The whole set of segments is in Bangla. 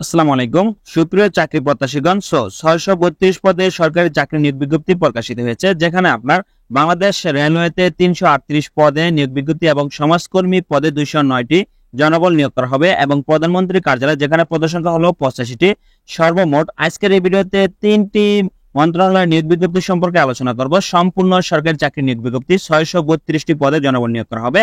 আসসালামু আলাইকুম সুপ্রিয় চাকরি প্রত্যাশীগণ। 632 পদে সরকারি চাকরি নিয়োগ বিজ্ঞপ্তি প্রকাশিত হয়েছে, যেখানে আপনার বাংলাদেশ রেলওয়েতে 338 পদে নিয়োগ বিজ্ঞপ্তি এবং সমাজকর্মী পদে 209টি জনবল নিয়োগ করা হবে এবং প্রধানমন্ত্রীর কার্যালয়, যেখানে পদ সংখ্যা হলো 85টি। সর্বমোট আজকের এই ভিডিওতে 3টি মন্ত্রণালয়ের নিয়োগ বিজ্ঞপ্তি সম্পর্কে আলোচনা করব। সম্পূর্ণ সরকারি চাকরি নিয়োগ বিজ্ঞপ্তি 632টি পদে জনবল নিয়োগ করা হবে।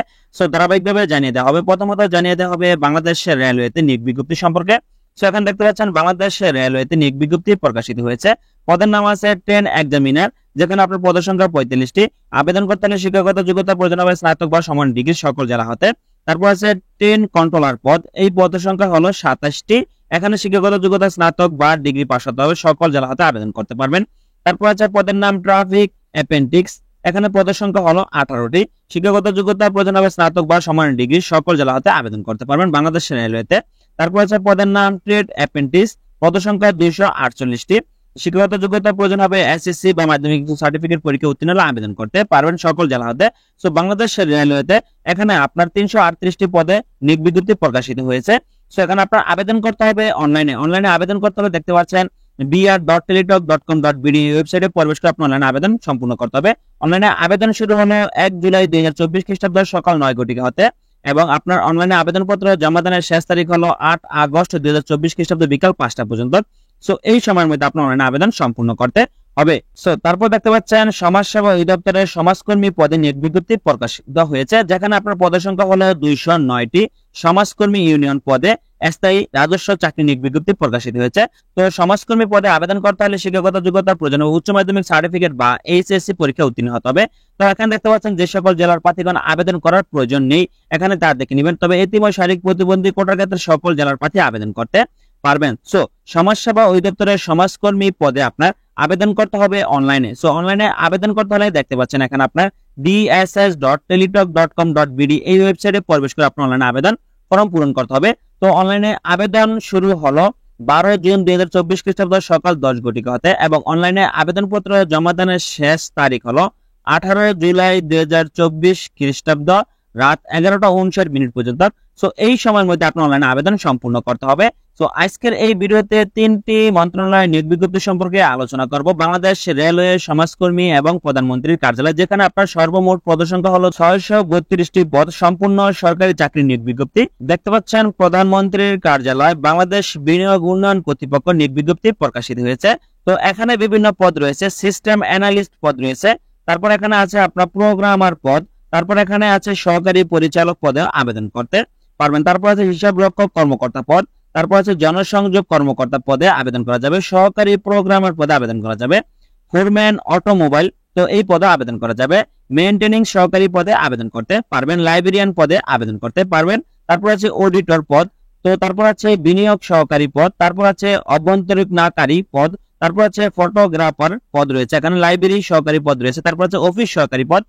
ধারাবাহিকভাবে জানিয়ে দেওয়া হবে। প্রথমত জানিয়ে দেওয়া হবে বাংলাদেশ রেলওয়েতে নিয়োগ বিজ্ঞপ্তি সম্পর্কে। এখন দেখতে পাচ্ছেন বাংলাদেশ রেলওয়েতে নিয়োগ বিজ্ঞপ্তি প্রকাশিত হয়েছে। পদের নাম আছে ট্রেন এক্সামিনার, যেখানে আপনার পদের সংখ্যা 45টি। আবেদন করতে হলে শিক্ষাগত যোগ্যতা প্রয়োজন হবে স্নাতক বা সমান ডিগ্রি সকল জেলা হতে। তারপর আছে ট্রেন কন্ট্রোলার পদ, এই পদের সংখ্যা হলো 27টি। এখানে শিক্ষাগত যোগ্যতা স্নাতক বা ডিগ্রি পাস হতে হবে, সকল জেলা হতে আবেদন করতে পারবেন। তারপর আছে পদের নাম ট্রাফিক অ্যাপেন্ডিক্স, এখানে পদের সংখ্যা হলো 18টি। শিক্ষাগত যোগ্যতা প্রয়োজন হবে স্নাতক বা সমান ডিগ্রি সকল জেলা হতে আবেদন করতে পারবেন বাংলাদেশ রেলওয়েতে। তারপর আছে পদের নাম ট্রেড অ্যাপ্রেন্টিস, পদ সংখ্যা 248টি। শিক্ষাগত যোগ্যতা প্রয়োজন হবে এসএসসি বা মাধ্যমিক সার্টিফিকেট পরীক্ষা উত্তীর্ণ হলে আবেদন করতে পারবেন সকল জেলা হতে। বাংলাদেশ রেলওয়েতে এখানে আপনার 338টি পদে নিয়োগ বিজ্ঞপ্তি প্রকাশিত হয়েছে। এখানে আপনার আবেদন করতে হবে অনলাইনে আবেদন করতে হবে। দেখতে পাচ্ছেন br.teletalk.com.bd ওয়েবসাইটে প্রবেশ করে আপনি অনলাইনে আবেদন সম্পূর্ণ করতে হবে। অনলাইনে আবেদন শুরু হলো 1 জুলাই 2024 খ্রিস্টাব্দ সকাল 9 ঘটিকা হতে এবং আপনার অনলাইনে আবেদনপত্র জমা দানের শেষ তারিখ হলো 8 আগস্ট 2024 খ্রিস্টাব্দ বিকাল 5টা পর্যন্ত। এই সময়ের মধ্যে আপনার অনলাইনে আবেদন সম্পূর্ণ করতে হবে। তারপর দেখতে পাচ্ছেন সমাজসেবা অধিদপ্তরের সমাজকর্মী পদে নিয়োগ বিজ্ঞপ্তি প্রকাশিত হয়েছে, যেখানে আপনার পদের সংখ্যা হলো 209টি। সমাজকর্মী ইউনিয়ন পদে স্থায়ী রাজস্ব চাকরি নিয়োগ বিজ্ঞপ্তি প্রকাশিত হয়েছে। সমাজকর্মী পদে আবেদন করতে হলে শিক্ষাগত যোগ্যতার প্রয়োজন উচ্চ মাধ্যমিক সার্টিফিকেট বা এইচএসসি পরীক্ষা উত্তীর্ণ হতে হবে। এখানে দেখতে পাচ্ছেন যে সকল জেলার প্রার্থীগণ আবেদন করার প্রয়োজন নেই, এখানে তা দেখে নেবেন। তবে এতিময় শারীরিক প্রতিবন্ধী কোটার ক্ষেত্রে সকল জেলার প্রার্থী আবেদন করতে পারবেন। সমাজসেবা অধিদপ্তরের সমাজকর্মী পদে আপনার আবেদন করতে হবে অনলাইনে। অনলাইনে আবেদন করতে হলে দেখতে পাচ্ছেন এখানে আপনার dss.teletalk.com.bd এই ওয়েবসাইটে প্রবেশ করে আপনার অনলাইনে আবেদন ফর্ম পূরণ করতে হবে। অনলাইনে আবেদন শুরু হলো 12 জুন 2024 খ্রিস্টাব্দ সকাল 10 ঘটিকা হতে এবং অনলাইনে আবেদনপত্র জমা দানের শেষ তারিখ হলো 18 জুলাই 2024 খ্রিস্টাব্দ রাত 11:59 পর্যন্ত। এই সময়ের মধ্যে আপনার অনলাইনে আবেদন সম্পূর্ণ করতে হবে। আজকের এই ভিডিওতে 3টি মন্ত্রণালয়ের নিয়োগ বিজ্ঞপ্তি সম্পর্কে আলোচনা করব। বাংলাদেশ রেলওয়ে সমাজকর্মী এবং প্রধানমন্ত্রীর কার্যালয়, যেখানে আপনার সর্বমোট পদ সংখ্যা হলো 632টি পদ, সম্পূর্ণ সরকারি চাকরি নিয়োগ বিজ্ঞপ্তি। দেখতে পাচ্ছেন প্রধানমন্ত্রীর কার্যালয় বাংলাদেশ বিনিয়োগ উন্নয়ন কর্তৃপক্ষ নিয়োগ বিজ্ঞপ্তি প্রকাশিত হয়েছে। এখানে বিভিন্ন পদ রয়েছে, সিস্টেম অ্যানালিস্ট পদ রয়েছে, তারপর এখানে আছে আপনার প্রোগ্রামার পদ, তারপর এখানে আছে সহকারী পরিচালক পদে আবেদন করতে পারবেন। তারপর আছে হিসাব রক্ষক কর্মকর্তা পদ, তারপর আছে জনসংযোগ কর্মকর্তা পদে আবেদন করা যাবে, সহকারী প্রোগ্রামার পদে আবেদন করা যাবে, ফোরম্যান অটোমোবাইল এই পদে আবেদন করা যাবে, মেইনটেনিং সহকারী পদে আবেদন করতে পারবেন, লাইব্রেরিয়ান পদে আবেদন করতে পারবেন। তারপর আছে অডিটর পদ, তারপর আছে বিনিয়োগ সহকারী পদ, তারপর আছে অভ্যন্তরীণকারী পদ, তারপর আছে ফটোগ্রাফার পদ রয়েছে, এখানে লাইব্রেরি সহকারী পদ রয়েছে, তারপর আছে অফিস সহকারী পদ।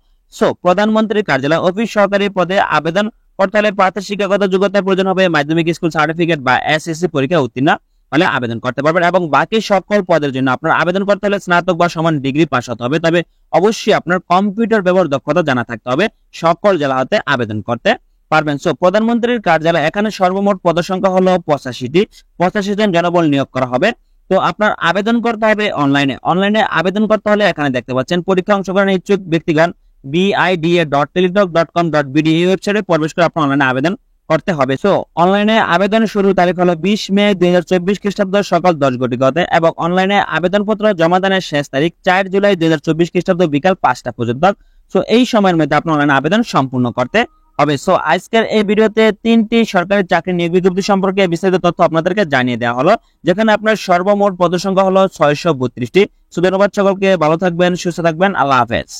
প্রধানমন্ত্রীর কার্যালয় অফিস সহকারী পদে আবেদন করতে হলে প্রার্থীর শিক্ষাগত যোগ্যতার প্রয়োজন হবে মাধ্যমিক স্কুল সার্টিফিকেট বা এসএসসি পরীক্ষা উত্তীর্ণ হলে আবেদন করতে পারবেন এবং বাকি সকল পদের জন্য আপনার আবেদন করতে হলে স্নাতক বা সমান ডিগ্রি পাস হতে হবে। তবে অবশ্যই আপনার কম্পিউটার ব্যবহার দক্ষতা জানা থাকতে হবে, সকল জেলা হতে আবেদন করতে পারবেন। প্রধানমন্ত্রীর কার্যালয় এখানে সর্বমোট পদ সংখ্যা হলো 85টি। 85 জন জনবল নিয়োগ করা হবে। আপনার আবেদন করতে হবে অনলাইনে আবেদন করতে হলে এখানে দেখতে পাচ্ছেন পরীক্ষা অংশগ্রহণের ইচ্ছুক ব্যক্তিগণ bida.teletalk.com.bd এই ওয়েবসাইটে প্রবেশ করে আপনার অনলাইনে আবেদন করতে হবে। অনলাইনে আবেদন শুরুর তারিখ হলো 20 মে 2024 খ্রিস্টাব্দ সকাল 10 ঘটিকা হতে এবং অনলাইনে আবেদনপত্র জমা দানের শেষ তারিখ 4 জুলাই 2024 খ্রিস্টাব্দ বিকাল 5টা পর্যন্ত। এই সময়ের মধ্যে আপনার অনলাইনে আবেদন সম্পূর্ণ করতে হবে। আজকের এই ভিডিওতে 3টি সরকারি চাকরি নিয়োগ বিজ্ঞপ্তি সম্পর্কে বিস্তারিত তথ্য আপনাদেরকে জানিয়ে দেওয়া হলো, যেখানে আপনার সর্বমোট পদ সংখ্যা হলো 632টি। ধন্যবাদ সকলকে, ভালো থাকবেন, সুস্থ থাকবেন, আল্লাহ হাফেজ।